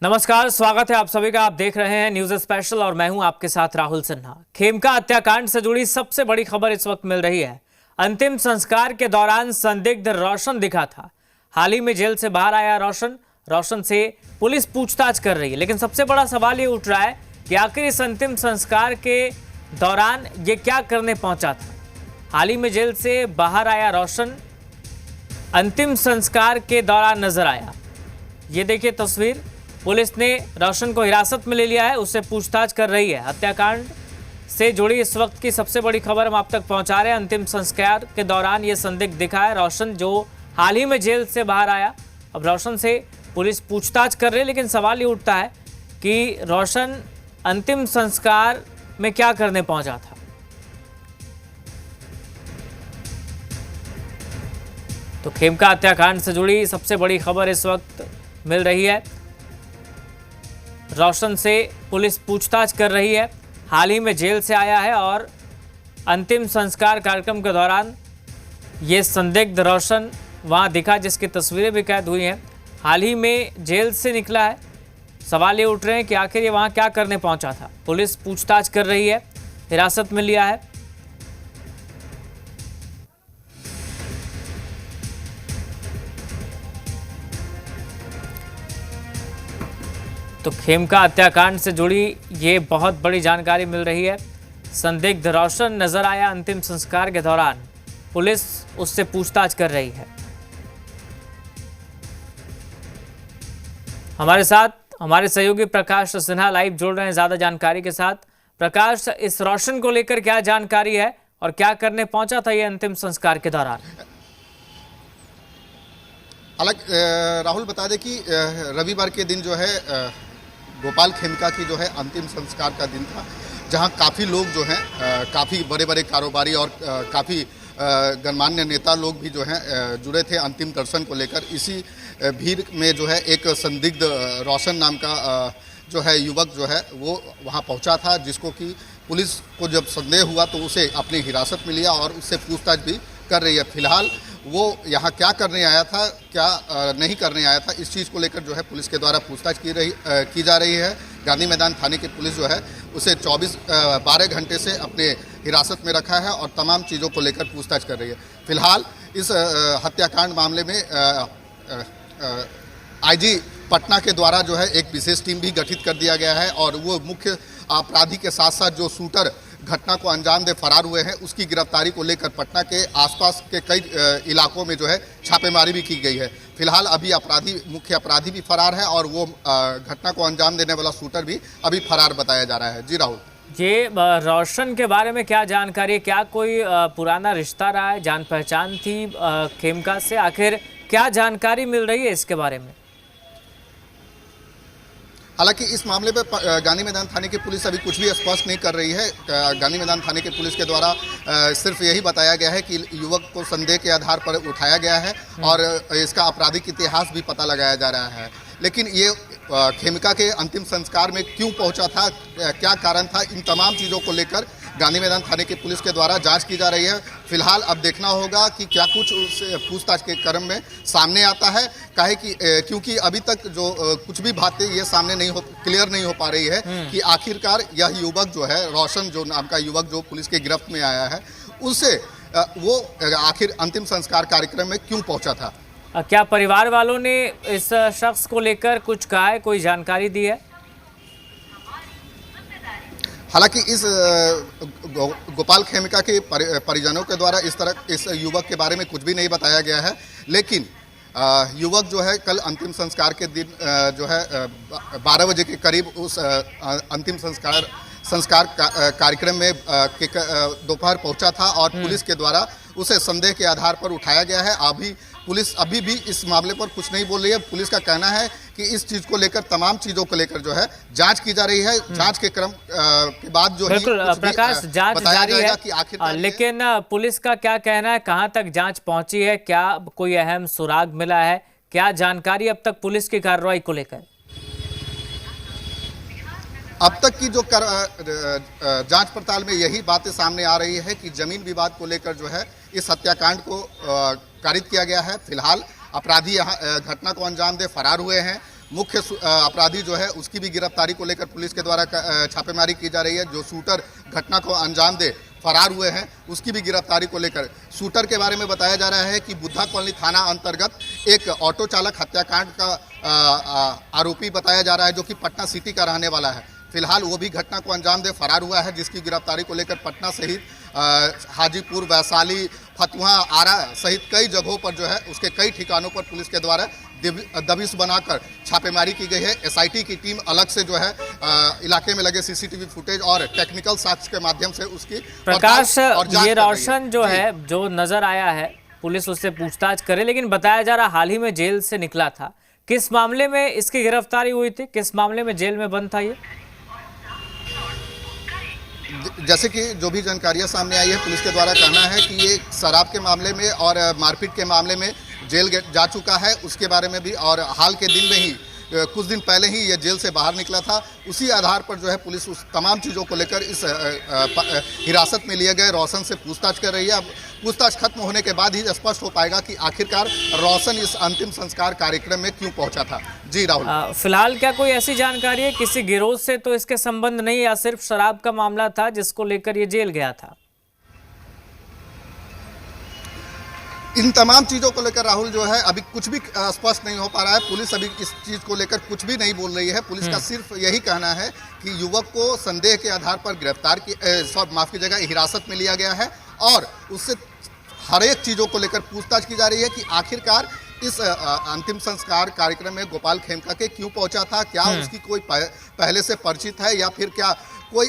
नमस्कार, स्वागत है आप सभी का। आप देख रहे हैं न्यूज स्पेशल और मैं हूं आपके साथ राहुल सिन्हा। खेमका हत्याकांड से जुड़ी सबसे बड़ी खबर इस वक्त मिल रही है। अंतिम संस्कार के दौरान संदिग्ध रोशन दिखा था। हाल ही में जेल से बाहर आया रोशन से पुलिस पूछताछ कर रही है, लेकिन सबसे बड़ा सवाल ये उठ रहा है कि आखिर इस अंतिम संस्कार के दौरान ये क्या करने पहुंचा था। हाल ही में जेल से बाहर आया रोशन अंतिम संस्कार के दौरान नजर आया। ये देखिए तस्वीर। पुलिस ने रोशन को हिरासत में ले लिया है, उससे पूछताछ कर रही है। हत्याकांड से जुड़ी इस वक्त की सबसे बड़ी खबर हम आप तक पहुंचा रहे हैं। अंतिम संस्कार के दौरान ये संदिग्ध दिखा है रोशन, जो हाल ही में जेल से बाहर आया। अब रोशन से पुलिस पूछताछ कर रही है, लेकिन सवाल ये उठता है कि रोशन अंतिम संस्कार में क्या करने पहुंचा था। तो खेमका हत्याकांड से जुड़ी सबसे बड़ी खबर इस वक्त मिल रही है। रोशन से पुलिस पूछताछ कर रही है। हाल ही में जेल से आया है और अंतिम संस्कार कार्यक्रम के दौरान ये संदिग्ध रोशन वहां दिखा, जिसकी तस्वीरें भी कैद हुई हैं। हाल ही में जेल से निकला है। सवाल ये उठ रहे हैं कि आखिर ये वहां क्या करने पहुंचा था। पुलिस पूछताछ कर रही है, हिरासत में लिया है। तो खेमका हत्याकांड से जुड़ी ये बहुत बड़ी जानकारी मिल रही है। संदिग्ध रोशन नजर आया अंतिम संस्कार के दौरान। पुलिस उससे पूछताछ कर रही है। हमारे साथ हमारे सहयोगी प्रकाश सिन्हा लाइव जुड़ रहे हैं ज्यादा जानकारी के साथ। प्रकाश, इस रोशन को लेकर क्या जानकारी है और क्या करने पहुंचा था ये अंतिम संस्कार के दौरान? राहुल बता दें कि रविवार के दिन जो है गोपाल खेमका की जो है अंतिम संस्कार का दिन था, जहां काफ़ी लोग जो हैं काफ़ी बड़े बड़े कारोबारी और काफ़ी गणमान्य नेता लोग भी जो हैं जुड़े थे अंतिम दर्शन को लेकर। इसी भीड़ में जो है एक संदिग्ध रोशन नाम का जो है युवक जो है वो वहां पहुंचा था, जिसको कि पुलिस को जब संदेह हुआ तो उसे अपनी हिरासत में लिया और उससे पूछताछ भी कर रही है। फिलहाल वो यहाँ क्या करने आया था, क्या नहीं करने आया था, इस चीज़ को लेकर जो है पुलिस के द्वारा पूछताछ की जा रही है। गांधी मैदान थाने की पुलिस जो है उसे 12 घंटे से अपने हिरासत में रखा है और तमाम चीज़ों को लेकर पूछताछ कर रही है। फिलहाल इस हत्याकांड मामले में आईजी पटना के द्वारा जो है एक विशेष टीम भी गठित कर दिया गया है और वो मुख्य अपराधी के साथ साथ जो शूटर घटना को अंजाम दे फरार हुए हैं, उसकी गिरफ्तारी को लेकर पटना के आसपास के कई इलाकों में जो है छापेमारी भी की गई है। फिलहाल अभी मुख्य अपराधी भी फरार है और वो घटना को अंजाम देने वाला शूटर भी अभी फरार बताया जा रहा है। जी राहुल, ये रोशन के बारे में क्या जानकारी है? क्या कोई पुराना रिश्ता रहा है, जान पहचान थी खेमका से? आखिर क्या जानकारी मिल रही है इसके बारे में? हालांकि इस मामले पर गांधी मैदान थाने की पुलिस अभी कुछ भी स्पष्ट नहीं कर रही है। गांधी मैदान थाने की पुलिस के द्वारा सिर्फ यही बताया गया है कि युवक को संदेह के आधार पर उठाया गया है और इसका आपराधिक इतिहास भी पता लगाया जा रहा है। लेकिन ये खेमका के अंतिम संस्कार में क्यों पहुंचा था, क्या कारण था, इन तमाम चीज़ों को लेकर गांधी मैदान थाने की पुलिस के द्वारा जांच की जा रही है। फिलहाल अब देखना होगा कि क्या कुछ उस पूछताछ के क्रम में सामने आता है, काहे कि क्योंकि अभी तक जो कुछ भी बातें ये सामने क्लियर नहीं हो पा रही है कि आखिरकार यह युवक जो है रोशन जो नाम का युवक जो पुलिस के गिरफ्त में आया है, उससे वो आखिर अंतिम संस्कार कार्यक्रम में क्यों पहुंचा था। क्या परिवार वालों ने इस शख्स को लेकर कुछ कहा है, कोई जानकारी दी है? हालांकि इस गोपाल खेमका के परिजनों के द्वारा इस युवक के बारे में कुछ भी नहीं बताया गया है, लेकिन युवक जो है कल अंतिम संस्कार के दिन जो है 12 बजे के करीब उस अंतिम संस्कार कार्यक्रम में दोपहर पहुंचा था और पुलिस के द्वारा उसे संदेह के आधार पर उठाया गया है। पुलिस अभी भी इस मामले पर कुछ नहीं बोल रही है। पुलिस का कहना है कि इस चीज को लेकर, तमाम चीजों को लेकर जो है जांच की जा रही है। जांच के क्रम के बाद जो बिल्कुल प्रकाश, जांच जारी है कि आखिर लेकिन पुलिस का क्या कहना है, कहां तक जांच पहुंची है, क्या कोई अहम सुराग मिला है, क्या जानकारी अब तक पुलिस की कार्रवाई को लेकर? अब तक की जो जांच पड़ताल में यही बातें सामने आ रही है कि जमीन विवाद को लेकर जो है इस हत्याकांड को कारित किया गया है। फिलहाल अपराधी यहाँ घटना को अंजाम दे फरार हुए हैं। मुख्य अपराधी जो है उसकी भी गिरफ्तारी को लेकर पुलिस के द्वारा छापेमारी की जा रही है। जो शूटर घटना को अंजाम दे फरार हुए हैं उसकी भी गिरफ्तारी को लेकर शूटर के बारे में बताया जा रहा है कि बुद्धा कॉलोनी थाना अंतर्गत एक ऑटो चालक हत्याकांड का आरोपी बताया जा रहा है, जो कि पटना सिटी का रहने वाला है। फिलहाल वो भी घटना को अंजाम दे फरार हुआ है, जिसकी गिरफ्तारी को लेकर पटना सहित हाजीपुर, वैशाली, फतुहा, आरा सहित कई जगहों पर जो है उसके कई ठिकानों पर पुलिस के द्वारा दबिश बनाकर छापेमारी की गई है। एसआईटी की टीम अलग से जो है इलाके में लगे सीसीटीवी फुटेज और टेक्निकल साक्ष्य के माध्यम से उसकी प्रकाश, ये रोशन जो है, जो नजर आया है, पुलिस उससे पूछताछ करे, लेकिन बताया जा रहा हाल ही में जेल से निकला था। किस मामले में इसकी गिरफ्तारी हुई थी, किस मामले में जेल में बंद था ये? जैसे कि जो भी जानकारियां सामने आई है, पुलिस के द्वारा कहना है कि ये शराब के मामले में और मारपीट के मामले में जेल जा चुका है, उसके बारे में भी, और हाल के दिन में ही कुछ दिन पहले ही ये जेल से बाहर निकला था। उसी आधार पर जो है पुलिस उस तमाम चीज़ों को लेकर इस हिरासत में लिए गए रोशन से पूछताछ कर रही है। अब पूछताछ खत्म होने के बाद ही स्पष्ट हो पाएगा कि आखिरकार रोशन इस अंतिम संस्कार कार्यक्रम में क्यों पहुंचा था। जी राहुल, फिलहाल क्या कोई ऐसी जानकारी है, किसी गिरोह से तो इसके संबंध नहीं, या सिर्फ शराब का मामला था जिसको लेकर ये जेल गया था? इन तमाम चीज़ों को लेकर राहुल जो है अभी कुछ भी स्पष्ट नहीं हो पा रहा है। पुलिस अभी इस चीज़ को लेकर कुछ भी नहीं बोल रही है। पुलिस का सिर्फ यही कहना है कि युवक को संदेह के आधार पर गिरफ्तार माफ कीजिएगा, हिरासत में लिया गया है और उससे हर एक चीज़ों को लेकर पूछताछ की जा रही है कि आखिरकार इस अंतिम संस्कार कार्यक्रम में गोपाल खेमका के क्यों पहुंचा था, क्या उसकी कोई पहले से परिचित है या फिर क्या कोई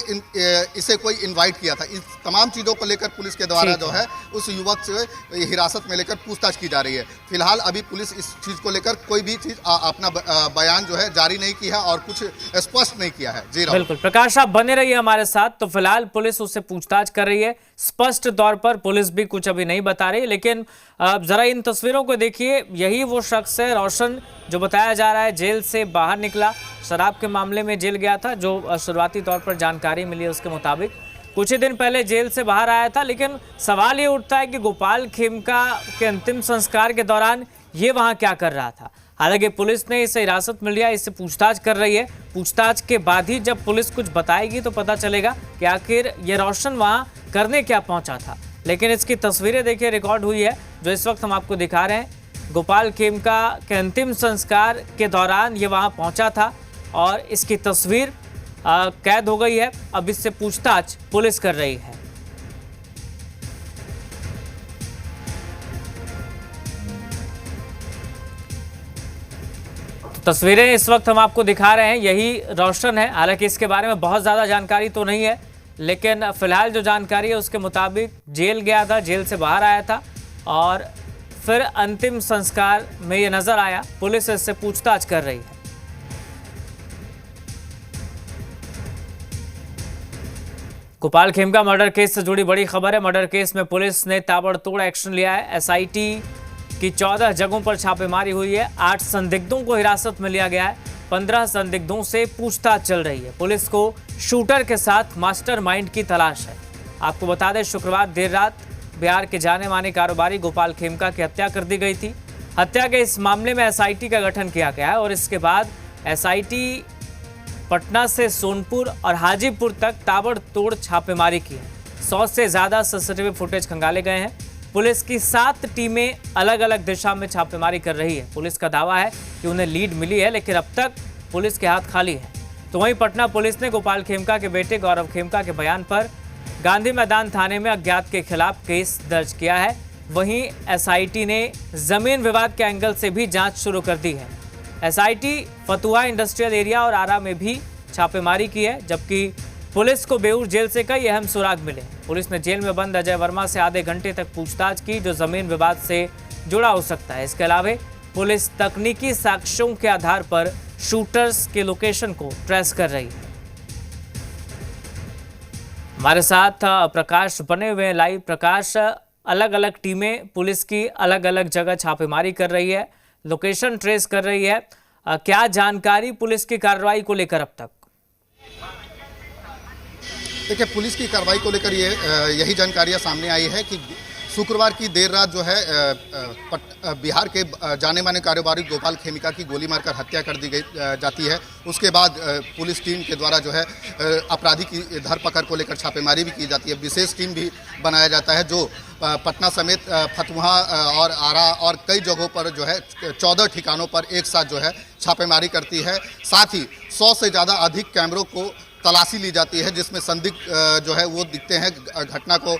इसे कोई इनवाइट किया था। इस तमाम चीज़ों को लेकर पुलिस के द्वारा जो है उस युवक से हिरासत में लेकर पूछताछ की जा रही है। फिलहाल अभी पुलिस इस चीज़ को लेकर कोई भी चीज़ अपना बयान जो है जारी नहीं किया और कुछ स्पष्ट नहीं किया है। जी बिल्कुल प्रकाश, आप बने रहिए हमारे साथ। तो फिलहाल पुलिस उससे पूछताछ कर रही है, स्पष्ट तौर पर पुलिस भी कुछ अभी नहीं बता रही, लेकिन जरा इन तस्वीरों को देखिए। यही वो शख्स है रोशन, जो बताया जा रहा है जेल से बाहर निकला, शराब के मामले में जेल गया था। जो शुरुआती तौर पर जानकारी मिली है उसके मुताबिक कुछ ही दिन पहले जेल से बाहर आया था। लेकिन सवाल ये उठता है कि गोपाल खेमका के अंतिम संस्कार के दौरान ये वहां क्या कर रहा था। हालांकि पुलिस ने इसे हिरासत में लिया, इससे पूछताछ कर रही है। पूछताछ के बाद ही जब पुलिस कुछ बताएगी तो पता चलेगा कि आखिर ये रोशन वहां करने क्या पहुंचा था। लेकिन इसकी तस्वीरें देखिए रिकॉर्ड हुई है, जो इस वक्त हम आपको दिखा रहे हैं। गोपाल खेमका के अंतिम संस्कार के दौरान ये वहां पहुंचा था और इसकी तस्वीर कैद हो गई है। अब इससे पूछताछ पुलिस कर रही है। तस्वीरें इस वक्त हम आपको दिखा रहे हैं, यही रोशन है। हालांकि इसके बारे में बहुत ज़्यादा जानकारी तो नहीं है, लेकिन फिलहाल जो जानकारी है उसके मुताबिक जेल गया था, जेल से बाहर आया था और फिर अंतिम संस्कार में ये नजर आया। पुलिस इससे पूछताछ कर रही है। गोपाल खेमका मर्डर केस से जुड़ी बड़ी खबर है। मर्डर केस में पुलिस ने ताबड़तोड़ एक्शन लिया है। एसआईटी की 14 जगहों पर छापेमारी हुई है। 8 संदिग्धों को हिरासत में लिया गया है। 15 संदिग्धों से पूछताछ चल रही है। पुलिस को शूटर के साथ मास्टरमाइंड की तलाश है। आपको बता दें, शुक्रवार देर रात बिहार के जाने माने कारोबारी गोपाल खेमका की हत्या कर दी गई थी। हत्या के इस मामले में एसआईटी का गठन किया गया है और इसके बाद एसआईटी पटना से सोनपुर और हाजीपुर तक ताबड़तोड़ छापेमारी की है। 100 से ज़्यादा सीसीटीवी फुटेज खंगाले गए हैं। पुलिस की 7 टीमें अलग अलग दिशा में छापेमारी कर रही है। पुलिस का दावा है कि उन्हें लीड मिली है, लेकिन अब तक पुलिस के हाथ खाली है। तो वहीं पटना पुलिस ने गोपाल खेमका के बेटे गौरव खेमका के बयान पर गांधी मैदान थाने में अज्ञात के खिलाफ केस दर्ज किया है। वहीं एसआईटी ने जमीन विवाद के एंगल से भी जांच शुरू कर दी है। एसआईटी फतुहा इंडस्ट्रियल एरिया और आरा में भी छापेमारी की है, जबकि पुलिस को बेऊर जेल से कई अहम सुराग मिले। पुलिस ने जेल में बंद अजय वर्मा से आधे घंटे तक पूछताछ की, जो जमीन विवाद से जुड़ा हो सकता है। इसके अलावा पुलिस तकनीकी साक्ष्यों के आधार पर शूटर्स के लोकेशन को ट्रेस कर रही है। हमारे साथ प्रकाश बने हुए हैं लाइव। प्रकाश, अलग अलग टीमें पुलिस की अलग अलग जगह छापेमारी कर रही है, लोकेशन ट्रेस कर रही है। क्या जानकारी पुलिस की कार्रवाई को लेकर अब तक? देखिए, पुलिस की कार्रवाई को लेकर यही जानकारियां सामने आई है कि शुक्रवार की देर रात जो है बिहार के जाने माने कारोबारी गोपाल खेमका की गोली मारकर हत्या कर दी जाती है। उसके बाद पुलिस टीम के द्वारा जो है अपराधी की धरपकड़ को लेकर छापेमारी भी की जाती है। विशेष टीम भी बनाया जाता है जो पटना समेत फतुहा और आरा और कई जगहों पर जो है 14 ठिकानों पर एक साथ जो है छापेमारी करती है। साथ ही 100 से ज़्यादा अधिक कैमरों को तलाशी ली जाती है, जिसमें संदिग्ध जो है वो दिखते हैं। घटना को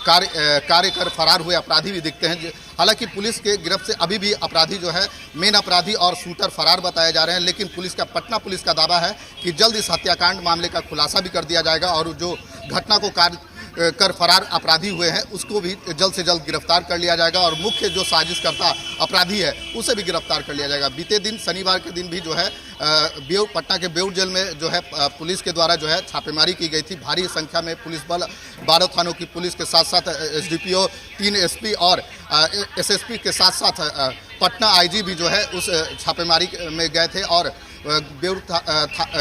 कार्य कर फरार हुए अपराधी भी दिखते हैं। हालांकि पुलिस के गिरफ्त से अभी भी अपराधी जो है मेन अपराधी और शूटर फरार बताए जा रहे हैं, लेकिन पटना पुलिस का दावा है कि जल्द इस हत्याकांड मामले का खुलासा भी कर दिया जाएगा और जो घटना को कर फरार अपराधी हुए हैं उसको भी जल्द से जल्द गिरफ्तार कर लिया जाएगा और मुख्य जो साजिशकर्ता अपराधी है उसे भी गिरफ्तार कर लिया जाएगा। बीते दिन शनिवार के दिन भी जो है पटना के बेउर जेल में जो है पुलिस के द्वारा जो है छापेमारी की गई थी। भारी संख्या में पुलिस बल 12 थानों की पुलिस के साथ साथ एसडीपीओ 3 एसपी और एसएसपी के साथ साथ पटना आईजी भी जो है उस छापेमारी में गए थे और बेउर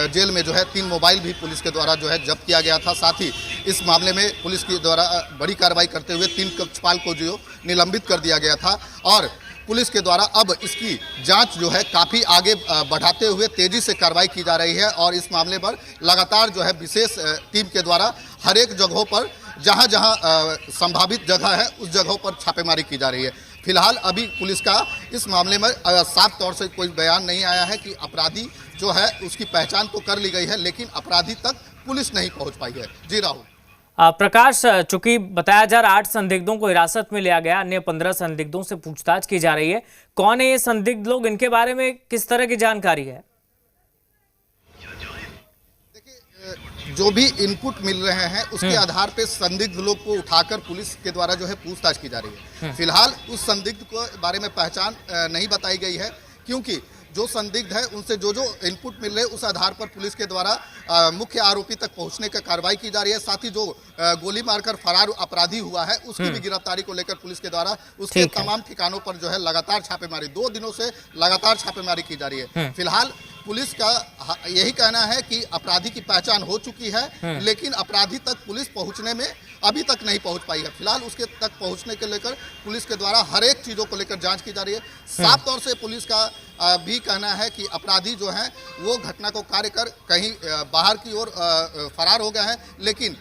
जेल में जो है 3 मोबाइल भी पुलिस के द्वारा जो है जब्त किया गया था। साथ ही इस मामले में पुलिस के द्वारा बड़ी कार्रवाई करते हुए 3 कक्षपाल को जो निलंबित कर दिया गया था और पुलिस के द्वारा अब इसकी जांच जो है काफ़ी आगे बढ़ाते हुए तेज़ी से कार्रवाई की जा रही है और इस मामले पर लगातार जो है विशेष टीम के द्वारा हर एक जगहों पर जहां जहां संभावित जगह है उस जगहों पर छापेमारी की जा रही है। फिलहाल अभी पुलिस का इस मामले में साफ तौर से कोई बयान नहीं आया है कि अपराधी जो है उसकी पहचान तो कर ली गई है, लेकिन अपराधी तक पुलिस नहीं पहुंच पाई है। जी राहुल। प्रकाश, चूंकि बताया जा रहा 8 संदिग्धों को हिरासत में लिया गया, अन्य 15 संदिग्धों से पूछताछ की जा रही है। कौन है ये संदिग्ध लोग, इनके बारे में किस तरह की जानकारी है? जो भी इनपुट मिल रहे हैं उसके आधार पे संदिग्ध लोग को उठाकर पुलिस के द्वारा जो है पूछताछ की जा रही है। फिलहाल उस संदिग्ध को बारे में पहचान नहीं बताई गई है, क्योंकि जो संदिग्ध है उनसे जो इनपुट मिल रहे हैं उस आधार पर पुलिस के द्वारा मुख्य आरोपी तक पहुंचने का कार्रवाई की जा रही है। साथ ही जो गोली मारकर फरार अपराधी हुआ है उसकी भी गिरफ्तारी को लेकर पुलिस के द्वारा उसके तमाम ठिकानों पर जो है लगातार छापेमारी 2 दिनों से लगातार छापेमारी की जा रही है। फिलहाल पुलिस का यही कहना है कि अपराधी की पहचान हो चुकी है, लेकिन अपराधी तक पुलिस पहुंचने में अभी तक नहीं पहुंच पाई है। फिलहाल उसके तक पहुंचने के लेकर पुलिस के द्वारा हर एक चीजों को लेकर जांच की जा रही है। साफ तौर से पुलिस का भी कहना है कि अपराधी जो हैं वो घटना को कार्य कर कहीं बाहर की ओर फरार हो गए हैं, लेकिन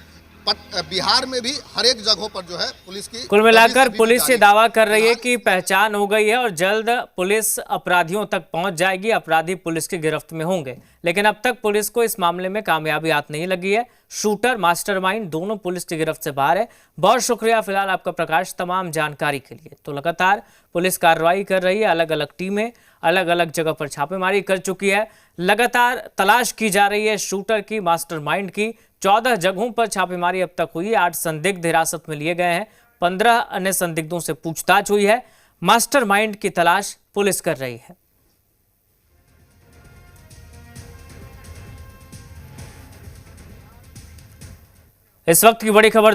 बिहार में भी हर एक जगहों पर जो है पुलिस की कुल मिलाकर पुलिस ये दावा कर रही है कि पहचान हो गई है और जल्द पुलिस अपराधियों तक पहुंच जाएगी, अपराधी पुलिस की गिरफ्त में होंगे। लेकिन अब तक पुलिस को इस मामले में कामयाबी हाथ नहीं लगी है। शूटर, मास्टरमाइंड दोनों पुलिस की गिरफ्त से बाहर है। बहुत शुक्रिया फिलहाल आपका प्रकाश, तमाम जानकारी के लिए। तो लगातार पुलिस कार्रवाई कर रही है, अलग अलग टीमें अलग अलग जगह पर छापेमारी कर चुकी है। लगातार तलाश की जा रही है शूटर की, मास्टरमाइंड की। 14 जगहों पर छापेमारी अब तक हुई है। 8 संदिग्ध हिरासत में लिए गए हैं, 15 अन्य संदिग्धों से पूछताछ हुई है। मास्टरमाइंड की तलाश पुलिस कर रही है। इस वक्त की बड़ी खबर